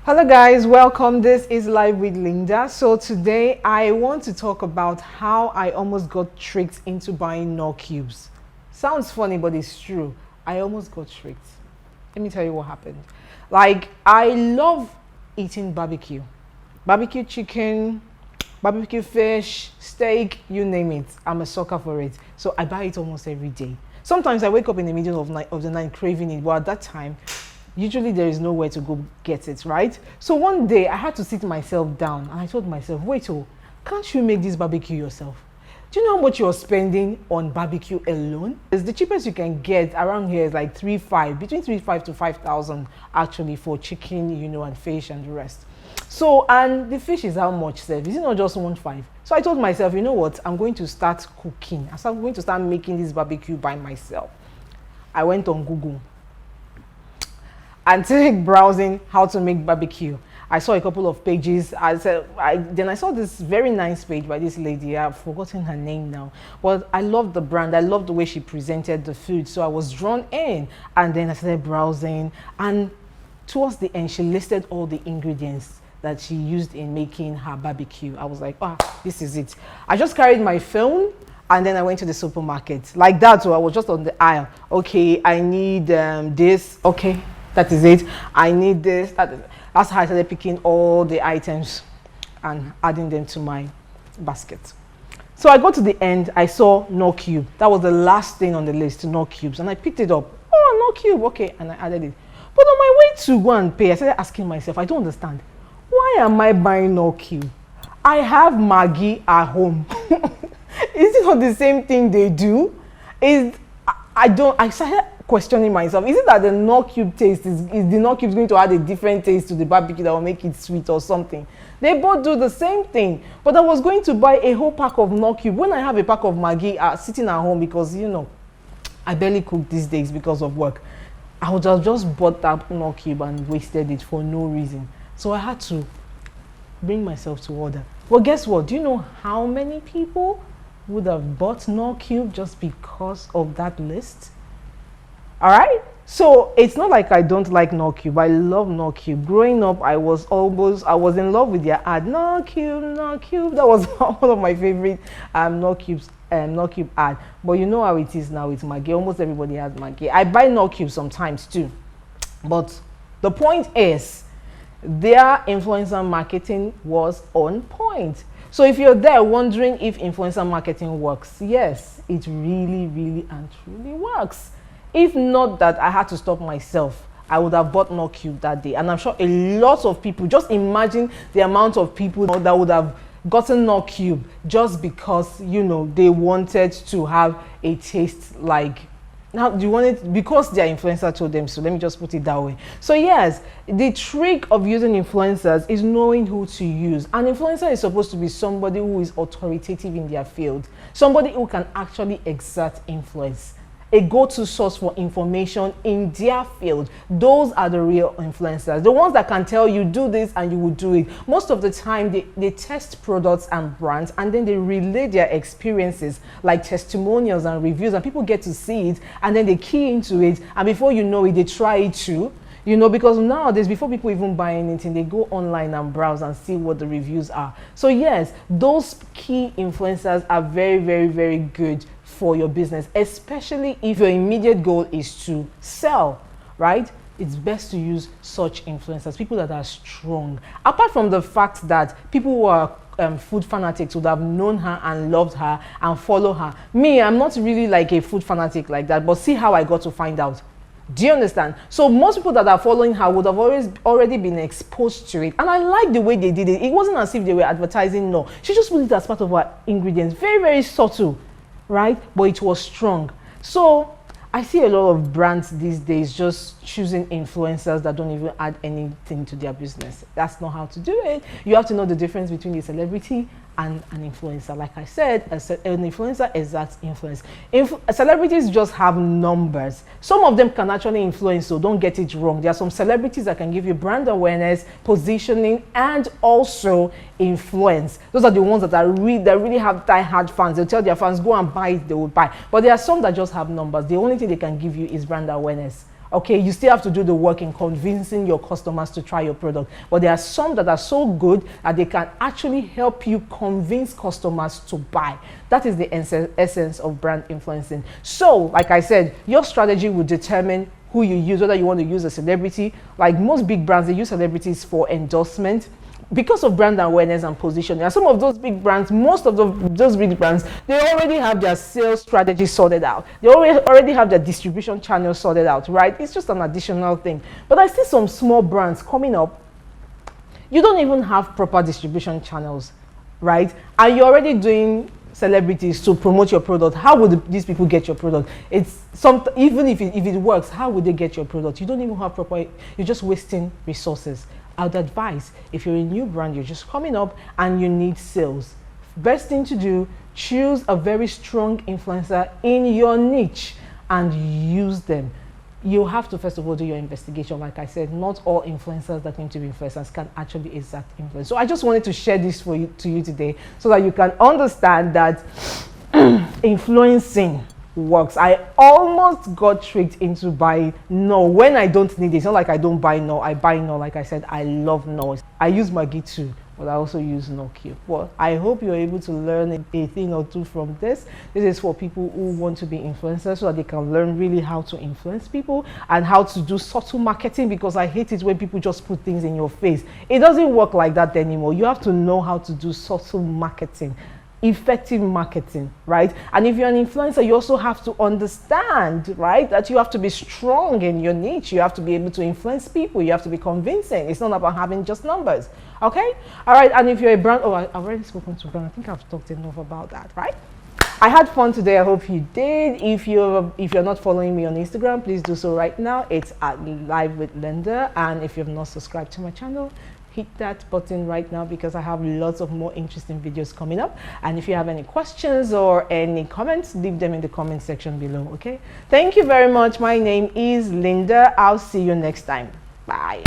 Hello guys, welcome. This is Live with Linda. So today I want to talk about how I almost got tricked into buying Knorr cubes. Sounds funny, but it's true. I almost got tricked. Let me tell you what happened. Like, I love eating barbecue. Barbecue chicken, barbecue fish, steak, you name it. I'm a sucker for it. So I buy it almost every day. Sometimes I wake up in the middle of the night craving it, but at that time, usually there is nowhere to go get it, right? So one day I had to sit myself down and I told myself, wait, can't you make this barbecue yourself? Do you know how much you're spending on barbecue alone? It's the cheapest you can get around here is like between 3,500 to 5,000 actually for chicken, and fish and the rest. So, and the fish is how much, Seth? Is it not just 1.5? So I told myself, you know what? I'm going to start cooking. I'm going to start making this barbecue by myself. I went on Google and started browsing how to make barbecue. I saw a couple of pages. Then I saw this very nice page by this lady. I've forgotten her name now, but I loved the brand. I loved the way she presented the food, so I was drawn in. And then I started browsing, and towards the end, she listed all the ingredients that she used in making her barbecue. I was like, this is it. I just carried my phone. And then I went to the supermarket. Like that, so I was just on the aisle. Okay, I need this. Okay, that is it. I need this. That's how I started picking all the items and adding them to my basket. So I got to the end. I saw Knorr cube. That was the last thing on the list, Knorr cubes. And I picked it up. Oh, Knorr cube. Okay, and I added it. But on my way to go and pay, I started asking myself, I don't understand. Why am I buying Knorr cube? I have Maggi at home. Is it not the same thing they do? I started questioning myself. Is it that the Knorr cube taste is the Knorr cube going to add a different taste to the barbecue that will make it sweet or something? They both do the same thing. But I was going to buy a whole pack of Knorr cube when I have a pack of Maggi sitting at home because I barely cook these days because of work. I would have just bought that Knorr cube and wasted it for no reason. So I had to bring myself to order. Well, guess what? Do you know how many people would have bought Knorr cube just because of that list? All right, so it's not like I don't like Knorr cube. I love Knorr cube. Growing up, I was in love with their ad, Knorr cube, Knorr cube. That was one of my favorite Knorr cube ad. But you know how it is now with Maggi. Almost everybody has Maggi. I buy Knorr cube sometimes too. But the point is, their influencer marketing was on point. So if you're there wondering if influencer marketing works, yes, it really, really and truly works. If not that I had to stop myself, I would have bought Knorr cube that day. And I'm sure a lot of people, just imagine the amount of people that would have gotten Knorr cube just because, they wanted to have a taste like. Now, do you want it because their influencer told them so? Let me just put it that way. So yes, the trick of using influencers is knowing who to use. An influencer is supposed to be somebody who is authoritative in their field, somebody who can actually exert influence, a go-to source for information in their field. Those are the real influencers, the ones that can tell you do this and you will do it. Most of the time they test products and brands and then they relay their experiences like testimonials and reviews, and people get to see it and then they key into it, and before you know it, they try it too. Because nowadays, before people even buy anything, they go online and browse and see what the reviews are. So yes, those key influencers are very, very, very good for your business, especially if your immediate goal is to sell, right? It's best to use such influencers, people that are strong. Apart from the fact that people who are food fanatics would have known her and loved her and follow her. Me, I'm not really like a food fanatic like that, but see how I got to find out. Do you understand? So most people that are following her would have already been exposed to it. And I like the way they did it. It wasn't as if they were advertising, no. She just put it as part of her ingredients. Very, very subtle, right? But it was strong. So I see a lot of brands these days just choosing influencers that don't even add anything to their business. That's not how to do it. You have to know the difference between a celebrity and an influencer. Like I said, an influencer exerts influence. Celebrities just have numbers. Some of them can actually influence, so don't get it wrong. There are some celebrities that can give you brand awareness, positioning, and also influence. Those are the ones that really have die-hard fans. They'll tell their fans, go and buy it, they will buy. But there are some that just have numbers. The only thing they can give you is brand awareness. Okay, you still have to do the work in convincing your customers to try your product. But there are some that are so good that they can actually help you convince customers to buy. That is the essence of brand influencing. So, like I said, your strategy will determine who you use, whether you want to use a celebrity. Like most big brands, they use celebrities for endorsement because of brand awareness and positioning. And some of those big brands, most of those big brands, they already have their sales strategy sorted out. They already have their distribution channels sorted out, right? It's just an additional thing. But I see some small brands coming up. You don't even have proper distribution channels, right? And you're already doing celebrities to promote your product. How would these people get your product? It's even if it works, how would they get your product? You don't even have proper, you're just wasting resources. I'd advise, if you're a new brand, you're just coming up and you need sales, best thing to do, choose a very strong influencer in your niche and use them. You have to first of all do your investigation. Like I said, not all influencers that claim to be influencers can actually exact influence. So I just wanted to share this to you today so that you can understand that influencing works. I almost got tricked into buying Knorr when I don't need it. It's not like I don't buy Knorr. I buy Knorr. Like I said, I love Knorr. I use Maggi too, but I also use Knorr Cube. Well, I hope you're able to learn a thing or two from this. This is for people who want to be influencers so that they can learn really how to influence people and how to do subtle marketing, because I hate it when people just put things in your face. It doesn't work like that anymore. You have to know how to do subtle marketing, effective marketing, right? And if you're an influencer, you also have to understand, right, that you have to be strong in your niche. You have to be able to influence people. You have to be convincing. It's not about having just numbers. Okay, all right. And if you're a brand, I've already spoken to brand. I think I've talked enough about that, right? I had fun today. I hope you did. If you're not following me on Instagram, please do so right now. It's at Live with Linda. And if you've not subscribed to my channel, hit that button right now, because I have lots of more interesting videos coming up. And if you have any questions or any comments, leave them in the comment section below. Okay, thank you very much. My name is Linda. I'll see you next time. Bye.